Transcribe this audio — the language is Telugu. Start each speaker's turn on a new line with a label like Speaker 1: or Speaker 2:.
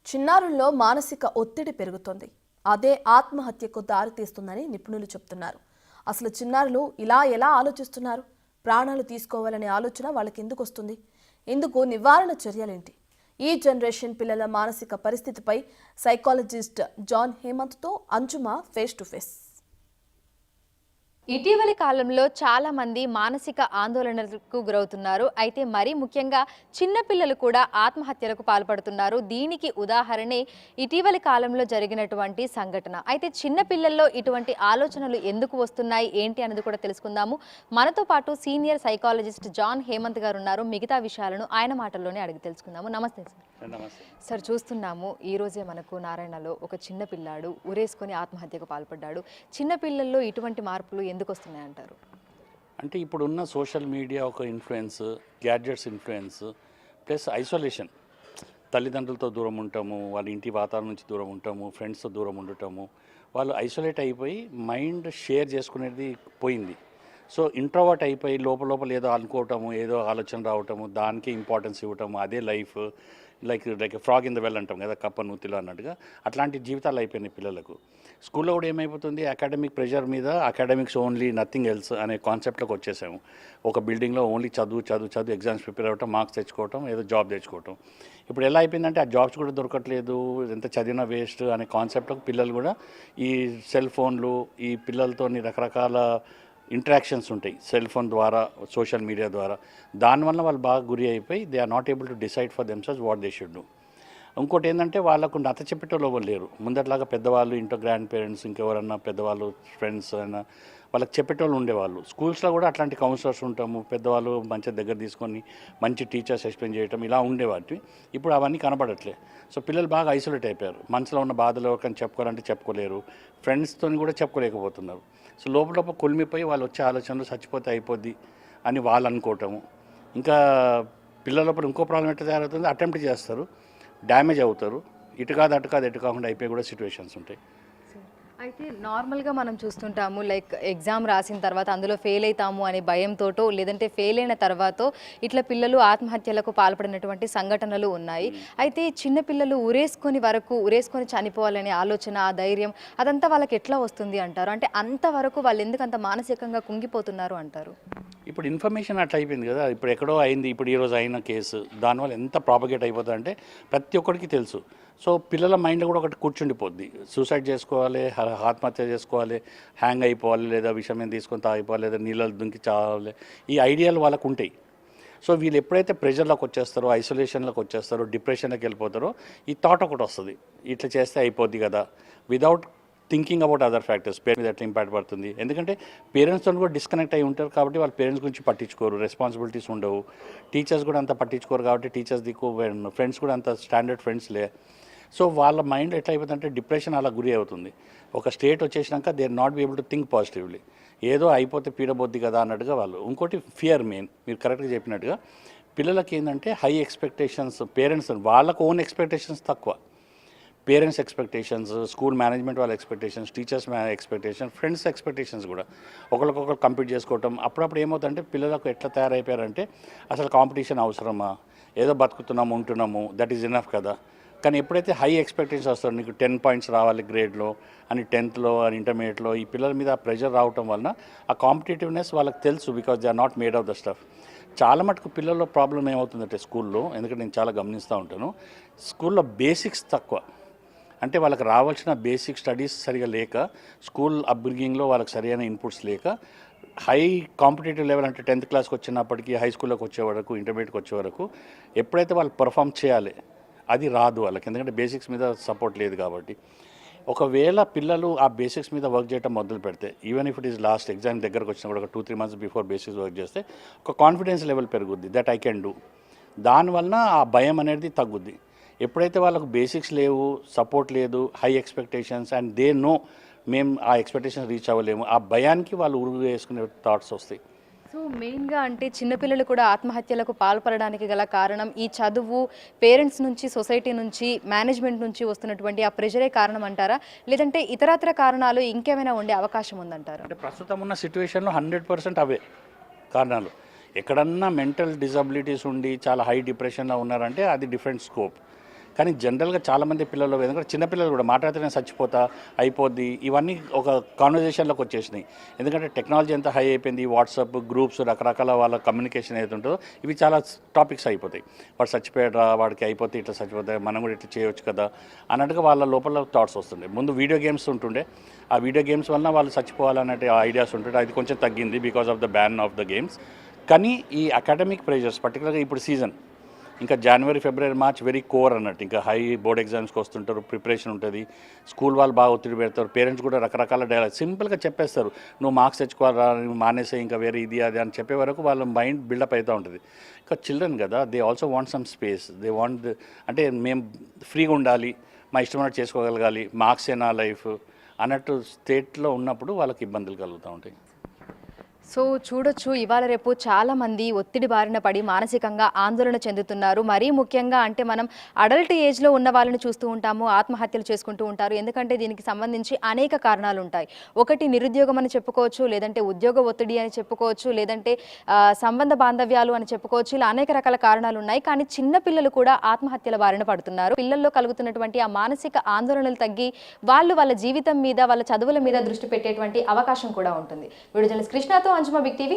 Speaker 1: చిన్నారుల్లో మానసిక ఒత్తిడి పెరుగుతోంది. అదే ఆత్మహత్యకు దారితీస్తుందని నిపుణులు చెబుతున్నారు. అసలు చిన్నారులు ఇలా ఎలా ఆలోచిస్తున్నారు? ప్రాణాలు తీసుకోవాలనే ఆలోచన వాళ్ళకి ఎందుకు వస్తుంది? ఇందుకు నివారణ చర్యలేంటి? ఈ జనరేషన్ పిల్లల మానసిక పరిస్థితిపై సైకాలజిస్ట్ జాన్ హేమంత్తో అంజుమ ఫేస్ టు ఫేస్.
Speaker 2: ఇటీవలి కాలంలో చాలా మంది మానసిక ఆందోళనలకు గురవుతున్నారు. అయితే మరీ ముఖ్యంగా చిన్నపిల్లలు కూడా ఆత్మహత్యలకు పాల్పడుతున్నారు. దీనికి ఉదాహరణే ఇటీవలి కాలంలో జరిగినటువంటి సంఘటన. అయితే చిన్నపిల్లల్లో ఇటువంటి ఆలోచనలు ఎందుకు వస్తున్నాయి ఏంటి అనేది కూడా తెలుసుకుందాము. మనతో పాటు సీనియర్ సైకాలజిస్ట్ జాన్ హేమంత్ గారు ఉన్నారు. మిగతా విషయాలను ఆయన మాటల్లోనే అడిగి తెలుసుకుందాము. నమస్తే సార్. సార్, చూస్తున్నాము ఈరోజే మనకు నారాయణలో ఒక చిన్న పిల్లాడు ఉరేసుకొని ఆత్మహత్యకు పాల్పడ్డాడు. చిన్నపిల్లల్లో ఇటువంటి మార్పులు ఎందుకు వస్తున్నాయంటారు?
Speaker 3: అంటే ఇప్పుడున్న సోషల్ మీడియా ఒక influence, gadgets influence plus isolation. తల్లిదండ్రులతో దూరం ఉంటాము, వాళ్ళ ఇంటి వాతావరణం నుంచి దూరం ఉంటాము, ఫ్రెండ్స్తో దూరం ఉండటము, వాళ్ళు ఐసోలేట్ అయిపోయి మైండ్ షేర్ చేసుకునేది పోయింది. సో ఇంట్రోవర్ట్ అయిపోయి లోపల ఏదో అనుకోవటము, ఏదో ఆలోచన రావటము, దానికి ఇంపార్టెన్స్ ఇవ్వటము, అదే life. Like frog in the well అంటాం కదా, కప్ప నూతిలో అన్నట్టుగా అట్లాంటి జీవితాలు అయిపోయినాయి పిల్లలకు. స్కూల్లో కూడా ఏమైపోతుంది, అకాడమిక్ ప్రెషర్ మీద అకాడమిక్స్ ఓన్లీ, నథింగ్ ఎల్స్ అనే కాన్సెప్ట్లోకి వచ్చేసాము. ఒక బిల్డింగ్లో ఓన్లీ చదువు ఎగ్జామ్స్ ప్రిపేర్ అవ్వటం, మార్క్స్ తెచ్చుకోవటం, ఏదో జాబ్ తెచ్చుకోవటం. ఇప్పుడు ఎలా అయిపోయిందంటే ఆ జాబ్స్ కూడా దొరకట్లేదు, ఎంత చదివినా వేస్ట్ అనే కాన్సెప్ట్లోకి పిల్లలు కూడా ఈ సెల్ ఫోన్లు, ఈ పిల్లలతో రకరకాల ఇంటరాక్షన్స్ ఉంటాయి సెల్ ఫోన్ ద్వారా, సోషల్ మీడియా ద్వారా. దానివల్ల వాళ్ళు బాగా గురి అయిపోయి they are not able to decide for themselves what they should do. ఇంకోటి ఏంటంటే వాళ్ళకు నచ్చ చెప్పేటోళ్ళు ఎవరు లేరు. ముందట్లాగా పెద్దవాళ్ళు, ఇంట్లో గ్రాండ్ పేరెంట్స్, ఇంకెవరన్నా పెద్దవాళ్ళు, ఫ్రెండ్స్ అయినా వాళ్ళకి చెప్పేటోళ్ళు ఉండేవాళ్ళు. స్కూల్స్లో కూడా అట్లాంటి కౌన్సిలర్స్ ఉంటాము, పెద్దవాళ్ళు మంచి దగ్గర తీసుకొని మంచి టీచర్స్ ఎక్స్ప్లెయిన్ చేయటం, ఇలా ఉండేవాటి. ఇప్పుడు అవన్నీ కనబడట్లే. సో పిల్లలు బాగా ఐసోలేట్ అయిపోయారు. మనసులో ఉన్న బాధలు ఎవరికైనా చెప్పుకోవాలంటే చెప్పుకోలేరు, ఫ్రెండ్స్తో కూడా చెప్పుకోలేకపోతున్నారు. సో లోపల కొలిమిపోయి వాళ్ళు వచ్చే ఆలోచనలు చచ్చిపోతే అయిపోద్ది అని వాళ్ళు అనుకోవటము. ఇంకా పిల్లల లోపల ఇంకో ప్రాబ్లం ఎట్లా తయారవుతుంది, అటెంప్ట్ చేస్తారు, డ్యామేజ్ అవుతారు. ఇటు కాకుండా అయిపోయి కూడా సిచ్యువేషన్స్ ఉంటాయి.
Speaker 2: అయితే నార్మల్గా మనం చూస్తుంటాము, లైక్ ఎగ్జామ్ రాసిన తర్వాత అందులో ఫెయిల్ అవుతాము అనే భయంతోటో, లేదంటే ఫెయిల్ అయిన తర్వాత ఇట్లా పిల్లలు ఆత్మహత్యలకు పాల్పడినటువంటి సంఘటనలు ఉన్నాయి. అయితే చిన్నపిల్లలు ఉరేసుకొని చనిపోవాలనే ఆలోచన, ఆ ధైర్యం అదంతా వాళ్ళకి ఎట్లా వస్తుంది అంటారు? అంటే అంతవరకు వాళ్ళు ఎందుకు అంత మానసికంగా కుంగిపోతున్నారు అంటారు?
Speaker 3: ఇప్పుడు ఇన్ఫర్మేషన్ అట్లా అయిపోయింది కదా, ఇప్పుడు ఎక్కడో అయింది, ఇప్పుడు ఈరోజు అయిన కేసు, దానివల్ల ఎంత ప్రాపగేట్ అయిపోతుందంటే ప్రతి ఒక్కరికి తెలుసు. సో పిల్లల మైండ్లో కూడా ఒకటి కూర్చుండిపోద్ది, సూసైడ్ చేసుకోవాలి, ఆత్మహత్య చేసుకోవాలి, హ్యాంగ్ అయిపోవాలి, లేదా విషయం మీద తీసుకొని తాగిపోవాలి, లేదా నీళ్ళలో దుంకి చావాలి, ఈ ఐడియాలు వాళ్ళకు ఉంటాయి. సో వీళ్ళు ఎప్పుడైతే ప్రెషర్లోకి వచ్చేస్తారో, ఐసోలేషన్లోకి వచ్చేస్తారో, డిప్రెషన్లోకి వెళ్ళిపోతారో, ఈ థాట్ ఒకటి వస్తుంది, ఇట్లా చేస్తే అయిపోద్ది కదా, without thinking about other factors. Parents మీద ఎట్లా ఇంపాక్ట్ పడుతుంది, ఎందుకంటే పేరెంట్స్తో కూడా డిస్కనెక్ట్ అయి ఉంటారు కాబట్టి వాళ్ళ పేరెంట్స్ గురించి పట్టించుకోరు, రెస్పాన్సిబిలిటీస్ ఉండవు. టీచర్స్ కూడా అంత పట్టించుకోరు కాబట్టి టీచర్స్ దిక్కు, ఫ్రెండ్స్ కూడా అంత స్టాండర్డ్ ఫ్రెండ్స్ లే. సో వాళ్ళ మైండ్ ఎట్లా అయిపోతుందంటే డిప్రెషన్ అలా గురి అవుతుంది. ఒక స్టేట్ వచ్చేసినాక they are not be able to think positively. ఏదో అయిపోతే పీడబొద్ది కదా అన్నట్టుగా వాళ్ళు. ఇంకోటి ఫియర్ మెయిన్, మీరు కరెక్ట్గా చెప్పినట్టుగా పిల్లలకి ఏంటంటే హై ఎక్స్పెక్టేషన్స్, పేరెంట్స్ వాళ్ళకు ఓన్ ఎక్స్పెక్టేషన్స్ తక్కువ. పేరెంట్స్ ఎక్స్పెక్టేషన్స్, స్కూల్ మేనేజ్మెంట్ వాళ్ళ expectations, teachers expectations, friends expectations కూడా ఒకరికొకరు కంపీట్ చేసుకోవటం. అప్పుడప్పుడు ఏమవుతుందంటే పిల్లలకు ఎట్లా తయారైపోయారంటే అసలు కాంపిటీషన్ అవసరమా, ఏదో బతుకుతున్నాము ఉంటున్నాము, దట్ ఈజ్ ఇనఫ్ కదా. కానీ ఎప్పుడైతే హై ఎక్స్పెక్టేషన్స్ వస్తారో, నీకు 10 పాయింట్స్ రావాలి గ్రేడ్లో అని, 10th అని, ఇంటర్మీడియట్లో, ఈ పిల్లల మీద ఆ ప్రెషర్ రావటం వలన ఆ కాంపిటేటివ్నెస్ వాళ్ళకి తెలుసు, because they are not made of the stuff. చాలా మటుకు పిల్లల్లో ప్రాబ్లం ఏమవుతుందంటే స్కూల్లో, ఎందుకంటే నేను చాలా గమనిస్తూ ఉంటాను, స్కూల్లో బేసిక్స్ తక్కువ. అంటే వాళ్ళకి రావాల్సిన బేసిక్ స్టడీస్ సరిగా లేక, స్కూల్ అప్బ్రింగింగ్లో వాళ్ళకి సరైన ఇన్పుట్స్ లేక, హై కాంపిటేటివ్ లెవెల్ అంటే 10th క్లాస్కి వచ్చినప్పటికీ, హై స్కూల్లోకి వచ్చే వరకు, ఇంటర్మీడియట్కి వచ్చే వరకు ఎప్పుడైతే వాళ్ళు పర్ఫామ్ చేయాలి అది రాదు వాళ్ళకి, ఎందుకంటే బేసిక్స్ మీద సపోర్ట్ లేదు కాబట్టి. ఒకవేళ పిల్లలు ఆ బేసిక్స్ మీద వర్క్ చేయడం మొదలు పెడితే, even if it is lost exam దగ్గరకు వచ్చినా కూడా ఒక 2-3 months బిఫోర్ బేసిక్స్ వర్క్ చేస్తే ఒక కాన్ఫిడెన్స్ లెవెల్ పెరుగుద్ది, దట్ ఐ కెన్ డూ. దానివల్ల ఆ భయం అనేది తగ్గుద్ది. ఎప్పుడైతే వాళ్ళకు బేసిక్స్ లేవు, సపోర్ట్ లేదు, high expectations and they know మేము ఆ ఎక్స్పెక్టేషన్స్ రీచ్ అవ్వలేము, ఆ భయానికి వాళ్ళు ఉరుగు వేసుకునే థాట్స్ వస్తాయి.
Speaker 2: సో మెయిన్గా అంటే చిన్నపిల్లలు కూడా ఆత్మహత్యలకు పాల్పడడానికి గల కారణం ఈ చదువు, పేరెంట్స్ నుంచి, సొసైటీ నుంచి, మేనేజ్మెంట్ నుంచి వస్తున్నటువంటి ఆ ప్రెషరే కారణం అంటారా, లేదంటే ఇతరత్ర కారణాలు ఇంకేమైనా ఉండే అవకాశం ఉందంటారా?
Speaker 3: అంటే ప్రస్తుతం ఉన్న సిచ్యువేషన్లో 100% అవే కారణాలు. ఎక్కడన్నా మెంటల్ డిజబిలిటీస్ ఉండి చాలా హై డిప్రెషన్లో ఉన్నారంటే అది డిఫరెంట్ స్కోప్. కానీ జనరల్గా చాలామంది పిల్లలు ఎందుకంటే చిన్నపిల్లలు కూడా మాట్లాడితేనే చచ్చిపోతా అయిపోద్ది ఇవన్నీ ఒక కాన్వర్జేషన్లోకి వచ్చేసినాయి. ఎందుకంటే టెక్నాలజీ ఎంత హై అయిపోయింది, వాట్సాప్ గ్రూప్స్ రకరకాల వాళ్ళ కమ్యూనికేషన్ ఏదైతే ఉంటుందో ఇవి చాలా టాపిక్స్ అయిపోతాయి. వాడు చచ్చిపోయాడు, వాడికి అయిపోతే ఇట్లా చచ్చిపోతాయి, మనం కూడా ఇట్లా చేయొచ్చు కదా అన్నట్టుగా వాళ్ళ లోపల థాట్స్ వస్తుండే. ముందు వీడియో గేమ్స్ ఉంటుండే, ఆ వీడియో గేమ్స్ వలన వాళ్ళు చచ్చిపోవాలన్నట్టు ఐడియాస్ ఉంటుండే. అది కొంచెం తగ్గింది because of the ban of the games. కానీ ఈ అకాడమిక్ ప్రెషర్స్ పర్టికులర్గా ఇప్పుడు సీజన్ ఇంకా జనవరి ఫిబ్రవరి మార్చ్ వెరీ కోర్ అన్నట్టు, ఇంకా హై బోర్డ్ ఎగ్జామ్స్కి వస్తుంటారు, ప్రిపరేషన్ ఉంటుంది, స్కూల్ వాళ్ళు బాగా ఒత్తిడి పెడతారు, పేరెంట్స్ కూడా రకరకాల డైలాగ్ సింపుల్గా చెప్పేస్తారు, నువ్వు మార్క్స్ తెచ్చుకోవాలా, నువ్వు మానేసే, ఇంకా వేరే ఇది అది అని చెప్పే వరకు వాళ్ళ మైండ్ బిల్డప్ అవుతూ ఉంటుంది. ఇంకా చిల్డ్రన్ కదా, they also want some space, they want అంటే మేము ఫ్రీగా ఉండాలి, మా ఇష్టమైనట్టు చేసుకోగలగాలి, మార్క్సే నా లైఫ్ అన్నట్టు స్టేట్లో ఉన్నప్పుడు వాళ్ళకి ఇబ్బందులు కలుగుతూ ఉంటాయి.
Speaker 2: సో చూడొచ్చు, ఇవాళ రేపు చాలా మంది ఒత్తిడి బారిన పడి మానసికంగా ఆందోళన చెందుతున్నారు. మరీ ముఖ్యంగా అంటే మనం అడల్ట్ ఏజ్లో ఉన్న వాళ్ళని చూస్తూ ఉంటాము, ఆత్మహత్యలు చేసుకుంటూ ఉంటారు. ఎందుకంటే దీనికి సంబంధించి అనేక కారణాలు ఉంటాయి. ఒకటి నిరుద్యోగం అని చెప్పుకోవచ్చు, లేదంటే ఉద్యోగ ఒత్తిడి అని చెప్పుకోవచ్చు, లేదంటే సంబంధ బాంధవ్యాలు అని చెప్పుకోవచ్చు. ఇలా అనేక రకాల కారణాలు ఉన్నాయి. కానీ చిన్న పిల్లలు కూడా ఆత్మహత్యల బారిన పడుతున్నారు. పిల్లల్లో కలుగుతున్నటువంటి ఆ మానసిక ఆందోళనలు తగ్గి వాళ్ళు వాళ్ళ జీవితం మీద, వాళ్ళ చదువుల మీద దృష్టి పెట్టేటువంటి అవకాశం కూడా ఉంటుంది. వీడియో జర్నలిస్ట్ కృష్ణతో అంజుమ, బిగ్ టీవీ.